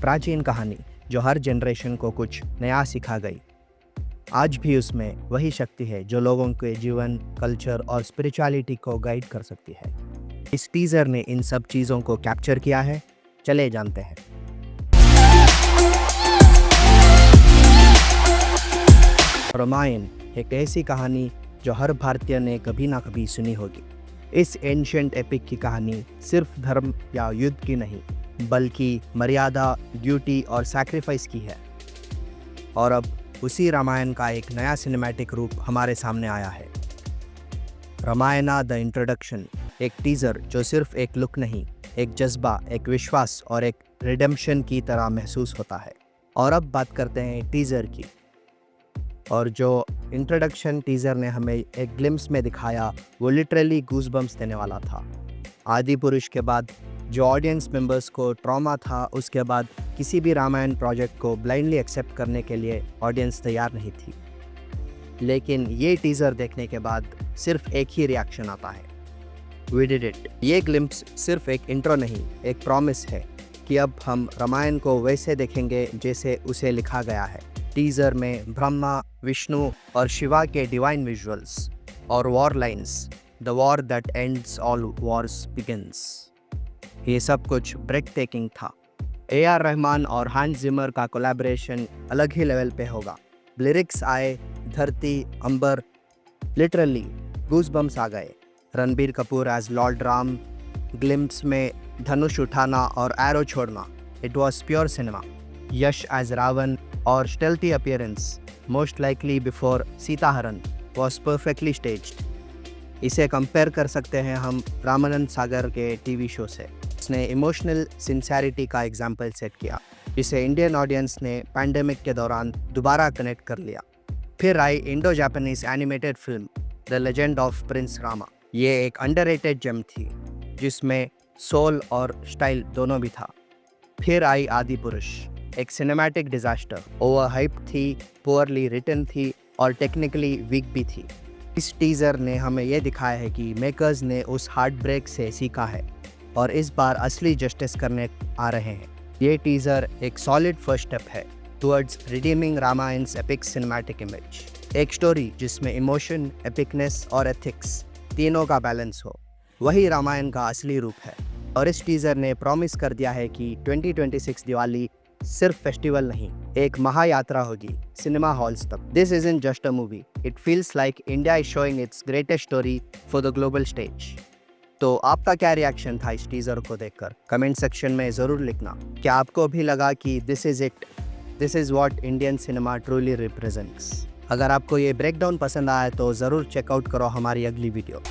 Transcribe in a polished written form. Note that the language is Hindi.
प्राचीन कहानी जो हर जनरेशन को कुछ नया सिखा गई। आज भी उसमें वही शक्ति है जो लोगों के जीवन, कल्चर और स्पिरिचुअलिटी को गाइड कर सकती है। इस टीजर ने इन सब चीज़ों को कैप्चर किया है। चले जानते हैं। रामायण एक ऐसी कहानी जो हर भारतीय ने कभी ना कभी सुनी होगी। इस एंशिएंट एपिक की कहानी सिर्फ धर्म या युद्ध की नहीं, बल्कि मर्यादा, ड्यूटी और सैक्रिफाइस की है। और अब उसी रामायण का एक नया सिनेमैटिक रूप हमारे सामने आया है। रामायणा द इंट्रोडक्शन, एक टीजर जो सिर्फ एक लुक नहीं, एक जज्बा, एक विश्वास और एक रिडेम्पशन की तरह महसूस होता है। और अब बात करते हैं टीजर की। और जो इंट्रोडक्शन टीजर ने हमें एक ग्लिम्स में दिखाया, वो लिटरली गूज़बम्प्स देने वाला था। आदि पुरुष के बाद जो ऑडियंस मेंबर्स को ट्रॉमा था, उसके बाद किसी भी रामायण प्रोजेक्ट को ब्लाइंडली एक्सेप्ट करने के लिए ऑडियंस तैयार नहीं थी। लेकिन ये टीज़र देखने के बाद सिर्फ एक ही रिएक्शन आता है, वी डिड इट। ये ग्लिम्स सिर्फ एक इंट्रो नहीं, एक प्रॉमिस है कि अब हम रामायण को वैसे देखेंगे जैसे उसे लिखा गया है। टीज़र में ब्रह्मा, विष्णु और शिवा के डिवाइन विजुअल्स और war lines, the war that ends all Wars begins, ये सब कुछ ब्रेक टेकिंग था। AR रहमान और हांस जिमर का कोलैबोरेशन अलग ही लेवल पे होगा। लिरिक्स आए, धरती, अंबर, लिटरली गूज़बम्प्स आ गए। Ranbir Kapoor as lord Ram, glimpse में धनुष उठाना और एरो छोड़ना, it was pure cinema. Yash as Ravan और stealthy appearance, most likely before सीताहरण, वॉज परफेक्टली स्टेज्ड। इसे कंपेयर कर सकते हैं हम रामानंद सागर के टीवी शो से। उसने इमोशनल सिंसियरिटी का एग्जाम्पल सेट किया, जिसे इंडियन ऑडियंस ने पैंडेमिक के दौरान दोबारा कनेक्ट कर लिया। फिर आई Indo Japanese animated film the legend of prince Rama. ये एक अंडररेटेड जेम थी जिसमें सोल और स्टाइल दोनों भी था। फिर आई आदि पुरुष, एक सिनेमैटिक डिजास्टर, ओवर हाइप थी, पुअरली रिटन थी और टेक्निकली वीक भी थी। इस टीज़र ने हमें यह दिखाया है कि मेकर्स ने उस हार्ट ब्रेक से सीखा है और इस बार असली जस्टिस करने आ रहे हैं। ये टीज़र एक सॉलिड फर्स्ट स्टेप है towards redeeming Ramayana's epic cinematic image. एक स्टोरी जिसमें इमोशन, एपिकनेस और एथिक्स तीनों का बैलेंस हो, वही रामायण का असली रूप है। और इस टीज़र ने प्रॉमिस कर दिया है कि 2026 दिवाली सिर्फ फेस्टिवल नहीं, एक महायात्रा होगी सिनेमा हॉल्स तक। This isn't just a movie, it feels like India is showing it's greatest story for the global stage. तो आपका क्या रिएक्शन था इस टीज़र को देखकर? कमेंट सेक्शन में ज़रूर लिखना। क्या आपको भी लगा कि this is it, this is what Indian cinema truly represents? अगर आपको ये ब्रेकडाउन पसंद आया तो ज़रूर चेकआउट करो हमारी अगली वीडियो।